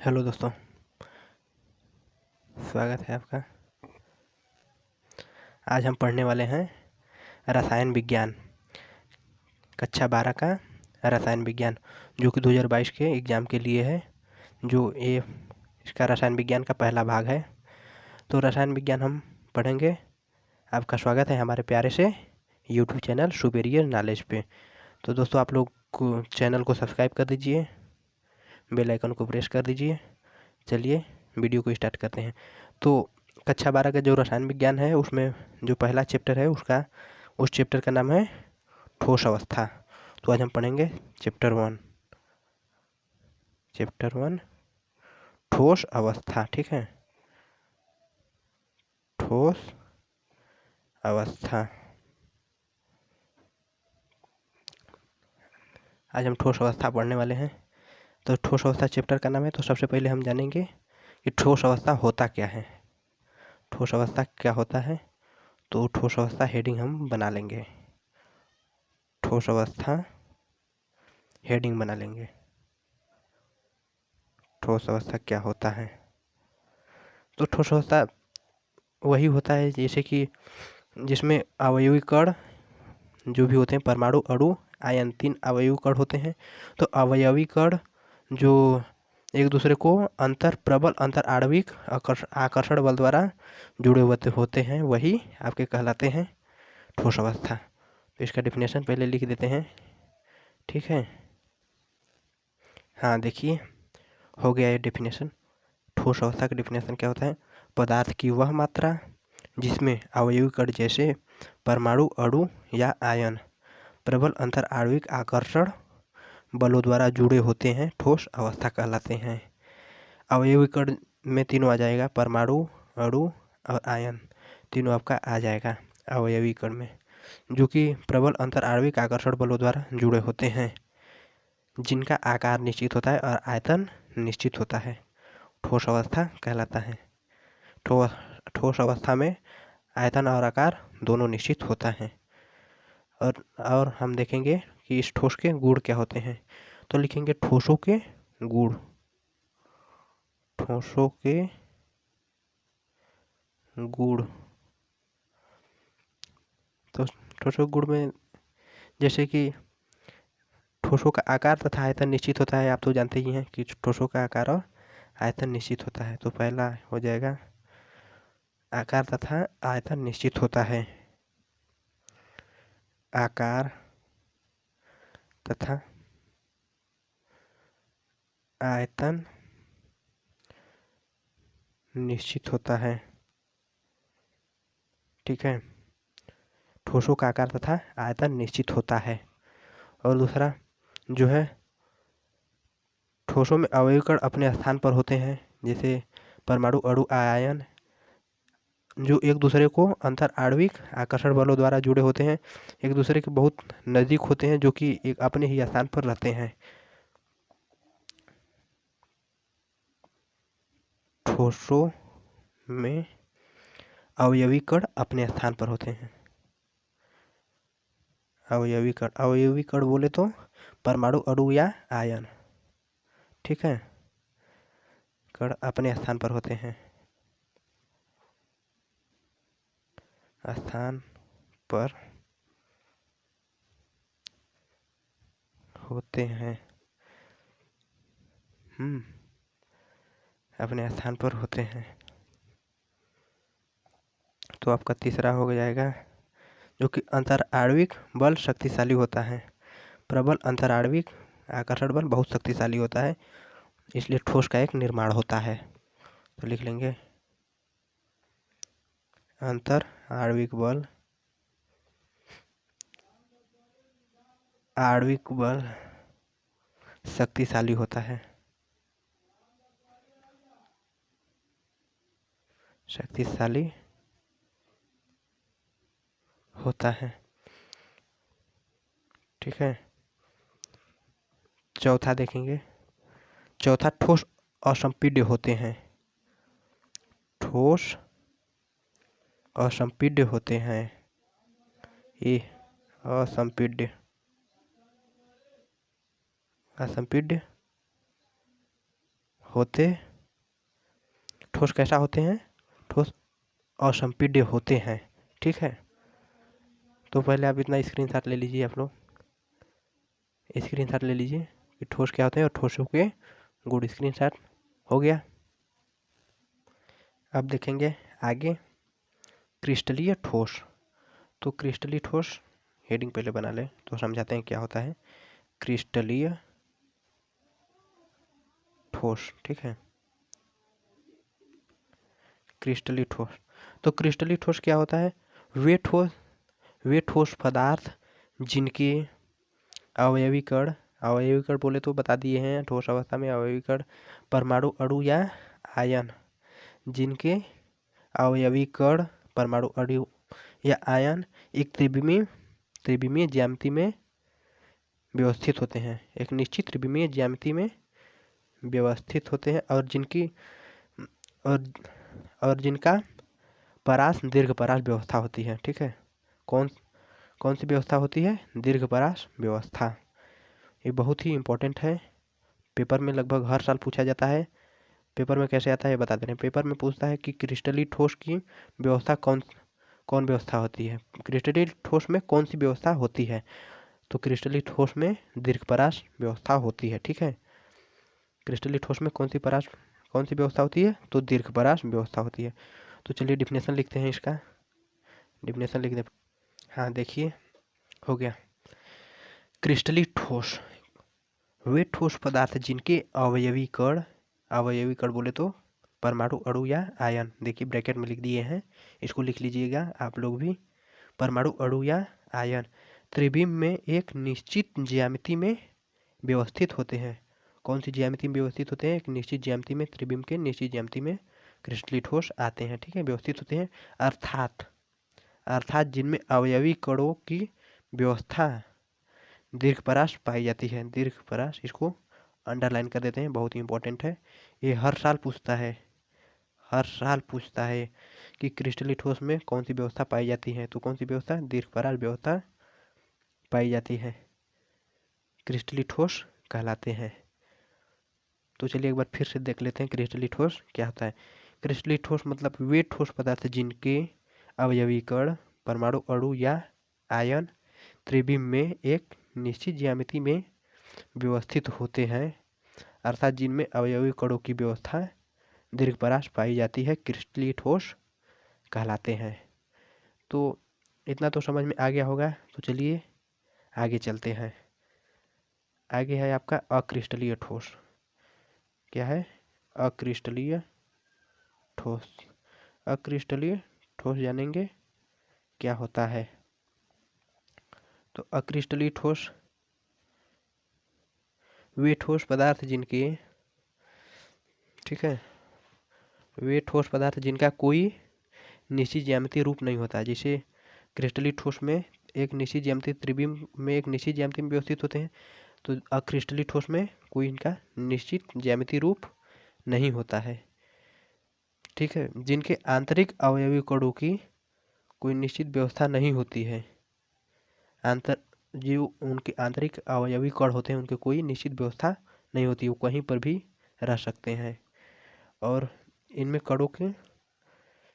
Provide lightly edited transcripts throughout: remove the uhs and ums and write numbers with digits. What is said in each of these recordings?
Hello दोस्तों, स्वागत है आपका। आज हम पढ़ने वाले हैं रसायन विज्ञान, कक्षा 12 का रसायन विज्ञान, जो कि 2022 के एग्ज़ाम के लिए है। जो ये इसका रसायन विज्ञान का पहला भाग है। तो रसायन विज्ञान हम पढ़ेंगे। आपका स्वागत है हमारे प्यारे से यूट्यूब चैनल सुपेरियर नॉलेज पे। तो दोस्तों, आप लोग को चैनल को सब्सक्राइब कर दीजिए, बेल आइकन को प्रेस कर दीजिए। चलिए वीडियो को स्टार्ट करते हैं। तो कक्षा 12 का जो रसायन विज्ञान है, उसमें जो पहला चैप्टर है उस चैप्टर का नाम है ठोस अवस्था। तो आज हम पढ़ेंगे चैप्टर वन ठोस अवस्था। ठीक है, ठोस अवस्था। आज हम ठोस अवस्था पढ़ने वाले हैं। तो ठोस अवस्था चैप्टर का नाम है। तो सबसे पहले हम जानेंगे कि ठोस अवस्था होता क्या है। ठोस अवस्था क्या होता है, तो ठोस अवस्था हेडिंग हम बना लेंगे। ठोस अवस्था हेडिंग बना लेंगे। ठोस अवस्था क्या होता है, तो ठोस अवस्था वही होता है जैसे कि जिसमें अवयवी कण जो भी होते हैं, परमाणु, अणु, आयन, 3 अवयवी कण होते हैं। तो अवयवी कण जो एक दूसरे को प्रबल अंतर आणविक आकर्षण बल द्वारा जुड़े हुए होते हैं, वही आपके कहलाते हैं ठोस अवस्था। तो इसका डिफिनेशन पहले लिख देते हैं। ठीक है, हाँ देखिए, हो गया ये डिफिनेशन। ठोस अवस्था का डिफिनेशन क्या होता है? पदार्थ की वह मात्रा जिसमें अवयवी कण जैसे परमाणु, अणु या आयन प्रबल अंतर आणविक आकर्षण बलों द्वारा जुड़े होते हैं, ठोस अवस्था कहलाते हैं। अवयवी कण में तीनों आ जाएगा, परमाणु, अणु और आयन, तीनों आपका आ जाएगा अवयवी कण में, जो कि प्रबल अंतर आणविक आकर्षण बलों द्वारा जुड़े होते हैं, जिनका आकार निश्चित होता है और आयतन निश्चित होता है, ठोस अवस्था कहलाता है। ठोस अवस्था में आयतन और आकार दोनों निश्चित होता है। और हम देखेंगे कि इस ठोस के गुण क्या होते हैं। तो लिखेंगे ठोसों के गुण। ठोसों के गुण, तो ठोसों के गुण में जैसे कि ठोसों का आकार तथा आयतन निश्चित होता है। आप तो जानते ही हैं कि ठोसों का आकार और आयतन निश्चित होता है। तो पहला हो जाएगा आकार तथा आयतन निश्चित होता है। आकार तथा आयतन निश्चित होता है। ठीक है, ठोसों का आकार तथा आयतन निश्चित होता है। और दूसरा जो है, ठोसों में अवयवी कण अपने स्थान पर होते हैं, जैसे परमाणु, अणु, आयन, जो एक दूसरे को अंतर आणविक आकर्षण बलों द्वारा जुड़े होते हैं, एक दूसरे के बहुत नज़दीक होते हैं, जो कि एक अपने ही स्थान पर रहते हैं। ठोसों में अवयवी कण अपने स्थान पर होते हैं। अवयवी कण बोले तो परमाणु, अणु या आयन। ठीक है, कण अपने स्थान पर होते हैं, स्थान पर होते हैं। अपने स्थान पर होते हैं। तो आपका तीसरा हो जाएगा, जो कि अंतर आणविक बल शक्तिशाली होता है। प्रबल अंतर आणविक आकर्षण बल बहुत शक्तिशाली होता है, इसलिए ठोस का एक निर्माण होता है। तो लिख लेंगे अंतर आणविक बल शक्तिशाली होता है। शक्तिशाली होता है। ठीक है, चौथा देखेंगे। चौथा, ठोस असंपीड्य होते हैं। ठोस असंपीड्य होते हैं। ये असंपीड्य होते ठोस कैसा होते हैं? ठोस असंपीड्य होते हैं। ठीक है, तो पहले आप इतना स्क्रीनशॉट ले लीजिए, आप लोग स्क्रीनशॉट ले लीजिए कि ठोस क्या होते हैं और ठोसों के गुण। स्क्रीनशॉट हो गया। अब देखेंगे आगे क्रिस्टलीय ठोस। तो क्रिस्टलीय ठोस हेडिंग पहले बना लें तो समझाते हैं क्या होता है क्रिस्टलीय ठोस। ठीक है, क्रिस्टलीय ठोस। तो क्रिस्टलीय ठोस क्या होता है? वे ठोस पदार्थ जिनके अवयवी कण बोले तो बता दिए हैं, ठोस अवस्था में अवयवी कण परमाणु अणु या आयन, जिनके अवयवी कण परमाणु अणु या आयन एक त्रिविमीय ज्यामिति में व्यवस्थित होते हैं, एक निश्चित त्रिविमीय ज्यामिति में व्यवस्थित होते हैं और जिनका परास दीर्घ परास व्यवस्था होती है। ठीक है, कौन सी व्यवस्था होती है? दीर्घ परास व्यवस्था। ये बहुत ही इम्पोर्टेंट है, पेपर में लगभग हर साल पूछा जाता है। पेपर में कैसे आता है बता दे रहे हैं। पेपर में पूछता है कि क्रिस्टलीय ठोस की व्यवस्था कौन व्यवस्था होती है, क्रिस्टलीय ठोस में कौन सी व्यवस्था होती है? तो क्रिस्टलीय ठोस में दीर्घ परास व्यवस्था होती है। ठीक है, क्रिस्टलीय ठोस में कौन सी व्यवस्था होती है? तो दीर्घ परास व्यवस्था होती है। तो चलिए डिफिनेशन लिखते हैं इसका। डिफिनेशन लिख दे। हाँ देखिए, हो गया। क्रिस्टलीय ठोस वे ठोस पदार्थ जिनके अवयवी कण बोले तो परमाणु अणु या आयन, देखिए ब्रैकेट में लिख दिए हैं, इसको लिख लीजिएगा आप लोग भी। परमाणु अणु या आयन त्रिविम में एक निश्चित ज्यामिति में व्यवस्थित होते हैं। कौन सी ज्यामिति में व्यवस्थित होते हैं? एक निश्चित ज्यामिति में, त्रिविम के निश्चित ज्यामिति में क्रिस्टलीय ठोस आते हैं। ठीक है, व्यवस्थित होते हैं अर्थात जिनमें अवयवी कणों की व्यवस्था दीर्घ परास पाई जाती है। दीर्घ परास, इसको अंडरलाइन कर देते हैं, बहुत ही इंपॉर्टेंट है। ये हर साल पूछता है कि क्रिस्टलीय ठोस में कौन सी व्यवस्था पाई जाती है। तो कौन सी व्यवस्था? दीर्घ परास व्यवस्था पाई जाती है, क्रिस्टलीय ठोस कहलाते हैं। तो चलिए एक बार फिर से देख लेते हैं क्रिस्टलीय ठोस क्या होता है। क्रिस्टलीय ठोस मतलब वे ठोस पदार्थ जिनके अवयवी कण परमाणु अणु या आयन त्रिविम में एक निश्चित ज्यामिति में व्यवस्थित होते हैं, अर्थात जिनमें अवयवी कणों की व्यवस्था दीर्घ परास पाई जाती है, क्रिस्टलीय ठोस कहलाते हैं। तो इतना तो समझ में आ गया होगा। तो चलिए आगे चलते हैं। आगे है आपका अक्रिस्टलीय ठोस। क्या है? अक्रिस्टलीय ठोस। अक्रिस्टलीय ठोस जानेंगे क्या होता है। तो अक्रिस्टलीय ठोस वे ठोस पदार्थ जिनके, ठीक है, वे ठोस पदार्थ जिनका कोई निश्चित ज्यामितीय रूप नहीं होता। जैसे क्रिस्टलीय ठोस में एक निश्चित ज्यामिति, त्रिविम में एक निश्चित ज्यामिति में व्यवस्थित होते हैं, तो अक्रिस्टलीय ठोस में कोई इनका निश्चित ज्यामितीय रूप नहीं होता है। ठीक है, जिनके आंतरिक अवयवी कणों की कोई निश्चित व्यवस्था नहीं होती है। जो उनके आंतरिक अवयवी कण होते हैं उनके कोई निश्चित व्यवस्था नहीं होती, वो कहीं पर भी रह सकते हैं। और इनमें कणों की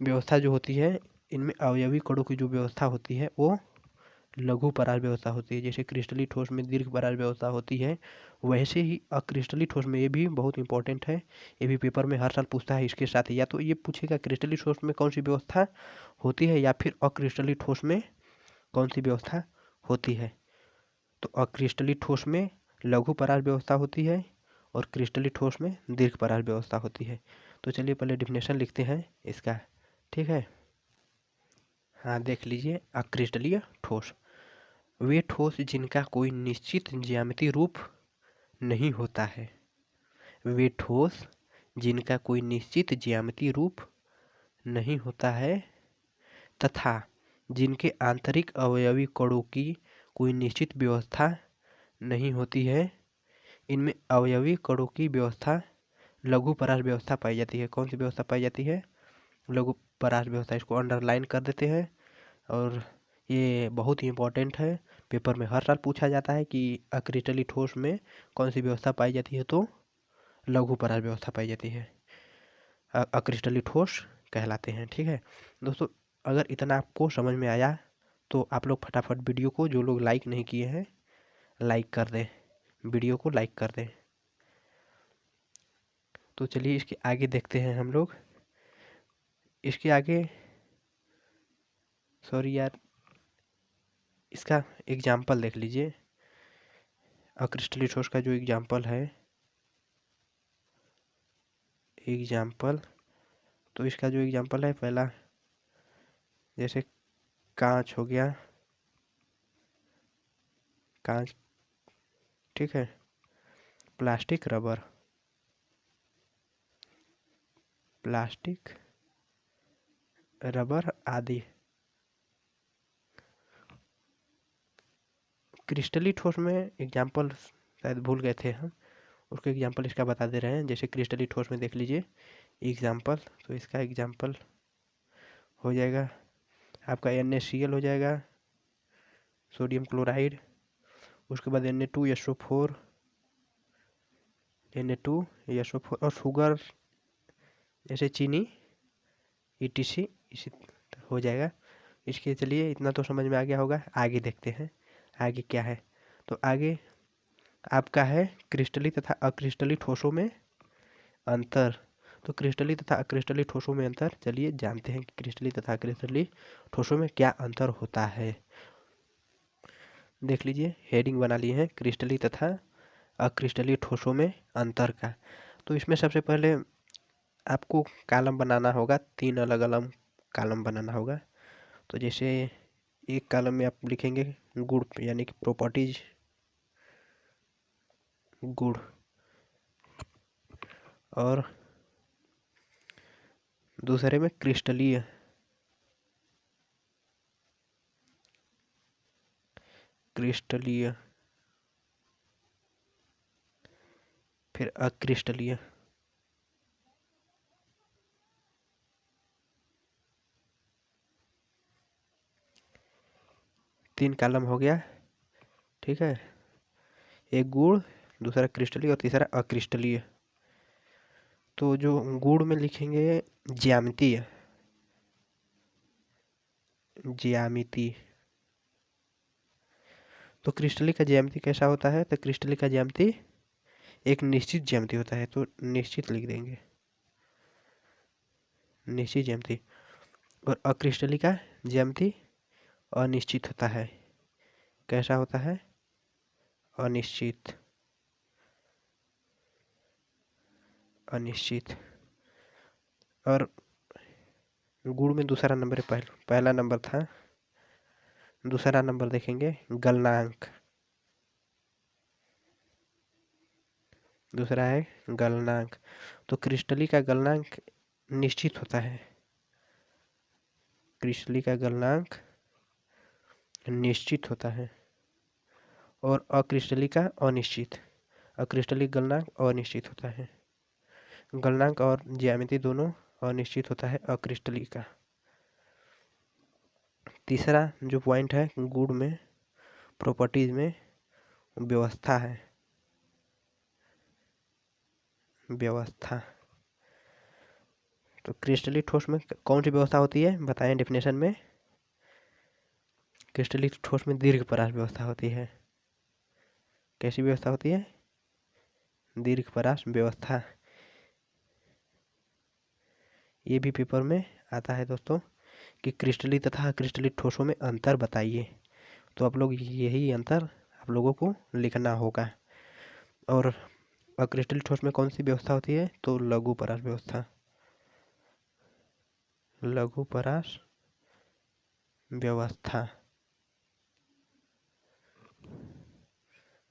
व्यवस्था जो होती है, इनमें अवयवी कणों की जो व्यवस्था होती है वो लघु परास व्यवस्था होती है। जैसे क्रिस्टलीय ठोस में दीर्घ परास व्यवस्था होती है, वैसे ही अक्रिस्टलीय ठोस में ये भी बहुत इंपॉर्टेंट है। ये भी पेपर में हर साल पूछता है। इसके साथ या तो ये पूछेगा क्रिस्टलीय ठोस में कौन सी व्यवस्था होती है या फिर अक्रिस्टलीय ठोस में कौन सी व्यवस्था होती है। तो अक्रिस्टलीय ठोस में लघु परास व्यवस्था होती है और क्रिस्टलीय ठोस में दीर्घ परास व्यवस्था होती है। तो चलिए पहले डिफिनेशन लिखते हैं इसका। ठीक है, हाँ देख लीजिए। अक्रिस्टलीय ठोस वे ठोस जिनका कोई निश्चित ज्यामितीय रूप नहीं होता है। वे ठोस जिनका कोई निश्चित ज्यामितीय रूप नहीं होता है तथा जिनके आंतरिक अवयवी कणों की कोई निश्चित व्यवस्था नहीं होती है। इनमें अवयवी कणों की व्यवस्था लघु परास व्यवस्था पाई जाती है। कौन सी व्यवस्था पाई जाती है? लघु परास व्यवस्था। इसको अंडरलाइन कर देते हैं और ये बहुत ही इम्पोर्टेंट है। पेपर में हर साल पूछा जाता है कि अक्रिस्टलीय ठोस में कौन सी व्यवस्था पाई जाती है। तो लघु परास व्यवस्था पाई जाती है, अक्रिस्टलीय ठोस कहलाते हैं। ठीक है दोस्तों, अगर इतना आपको समझ में आया तो आप लोग फटाफट वीडियो को, जो लोग लाइक नहीं किए हैं, लाइक कर दें, वीडियो को लाइक कर दें। तो चलिए इसके आगे देखते हैं हम लोग। इसके आगे, सॉरी यार, इसका एग्जाम्पल देख लीजिए। अक्रिस्टलीय ठोस का जो एग्जाम्पल है, एग्जाम्पल, तो इसका जो एग्जाम्पल है, पहला जैसे कांच हो गया, कांच, ठीक है, प्लास्टिक, रबर, प्लास्टिक, रबर आदि। क्रिस्टलीय ठोस में एग्जाम्पल शायद भूल गए थे हम, उसको एग्जाम्पल इसका बता दे रहे हैं। जैसे क्रिस्टलीय ठोस में देख लीजिए एग्जाम्पल, तो इसका एग्जाम्पल हो जाएगा आपका NaCl हो जाएगा, सोडियम क्लोराइड, उसके बाद Na2SO4, Na2SO4, और शुगर जैसे चीनी, ETC, इसी हो जाएगा। इसके चलिए इतना तो समझ में आ गया होगा। आगे देखते हैं आगे क्या है। तो आगे आपका है क्रिस्टलीय तथा अक्रिस्टलीय ठोसों में अंतर। तो क्रिस्टलीय तथा अक्रिस्टलीय ठोसों में अंतर, चलिए जानते हैं कि क्रिस्टलीय तथा अक्रिस्टलीय ठोसों में क्या अंतर होता है। देख लीजिए, हेडिंग बना लिए हैं क्रिस्टलीय तथा अक्रिस्टलीय ठोसों में अंतर का। तो इसमें सबसे पहले आपको कॉलम बनाना होगा, 3 अलग अलग कॉलम बनाना होगा। तो जैसे एक कॉलम में आप लिखेंगे गुण, यानी कि प्रॉपर्टीज, गुण, और दूसरे में क्रिस्टलीय, क्रिस्टलीय, फिर अक्रिस्टलीय। तीन कॉलम हो गया, ठीक है, एक गुण, दूसरा क्रिस्टलीय और तीसरा अक्रिस्टलीय। तो जो गुण में लिखेंगे ज्यामितीय, ज्यामिति। तो क्रिस्टलीय का ज्यामिति कैसा होता है? तो क्रिस्टलीय का ज्यामिति एक निश्चित ज्यामिति होता है, तो निश्चित लिख देंगे, निश्चित ज्यामिति। और अक्रिस्टलीय का ज्यामिति अनिश्चित होता है। कैसा होता है? अनिश्चित, अनिश्चित। और गुण में दूसरा नंबर, पहला नंबर था, दूसरा नंबर देखेंगे गलनांक, दूसरा है गलनांक। तो क्रिस्टलीय का गलनांक निश्चित होता है, क्रिस्टलीय का गलनांक निश्चित होता है, और अक्रिस्टलीय का अनिश्चित, अक्रिस्टलीय गलनांक अनिश्चित होता है। गलनांक और ज्यामिति दोनों अनिश्चित होता है अक्रिस्टलीय का। तीसरा जो पॉइंट है गुण में, प्रॉपर्टीज में, व्यवस्था है, व्यवस्था। तो क्रिस्टलीय ठोस में कौन सी व्यवस्था होती है बताएं डेफिनेशन में। क्रिस्टलीय ठोस में दीर्घ परास व्यवस्था होती है। कैसी व्यवस्था होती है? दीर्घ परास व्यवस्था। ये भी पेपर में आता है दोस्तों कि क्रिस्टलीय तथा अक्रिस्टलीय ठोसों में अंतर बताइए। तो आप लोग यही अंतर आप लोगों को लिखना होगा। और अक्रिस्टलीय ठोस में कौन सी व्यवस्था होती है? तो लघु परास व्यवस्था, लघु परास व्यवस्था।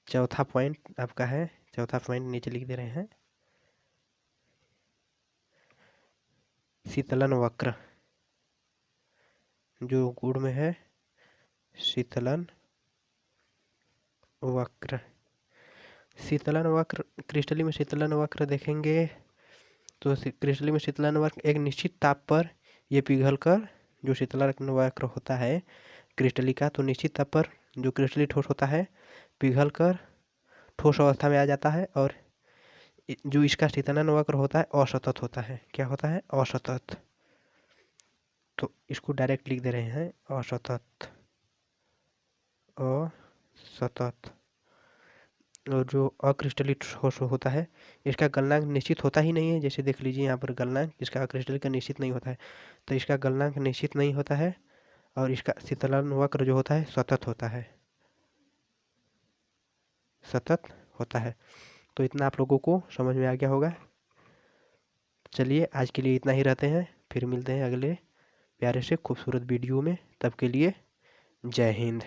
चौथा पॉइंट आपका है, चौथा पॉइंट नीचे लिख दे रहे हैं, शीतलन वक्र। जो गुण में है शीतलन वक्र, शीतलन वक्र, क्रिस्टलीय में शीतलन वक्र देखेंगे तो क्रिस्टलीय में शीतलन वक्र एक निश्चित ताप पर ये पिघलकर, जो शीतलन वक्र होता है क्रिस्टलीय का, तो निश्चित ताप पर जो क्रिस्टलीय ठोस होता है पिघलकर ठोस अवस्था में आ जाता है, और जो इसका शीतलन वक्र होता है असतत होता है। क्या होता है? असतत। तो इसको डायरेक्ट लिख दे रहे हैं असतत, असतत। और जो अक्रिस्टलिक ठोस होता है इसका गलनांक निश्चित होता ही नहीं है। जैसे देख लीजिए यहाँ पर गलनांक इसका अक्रिस्टलिक का निश्चित नहीं होता है, तो इसका गलनांक निश्चित नहीं होता है और इसका शीतलन वक्र जो होता है सतत होता है, सतत होता है। तो इतना आप लोगों को समझ में आ गया होगा। चलिए आज के लिए इतना ही रहते हैं, फिर मिलते हैं अगले प्यारे से खूबसूरत वीडियो में। तब के लिए जय हिंद।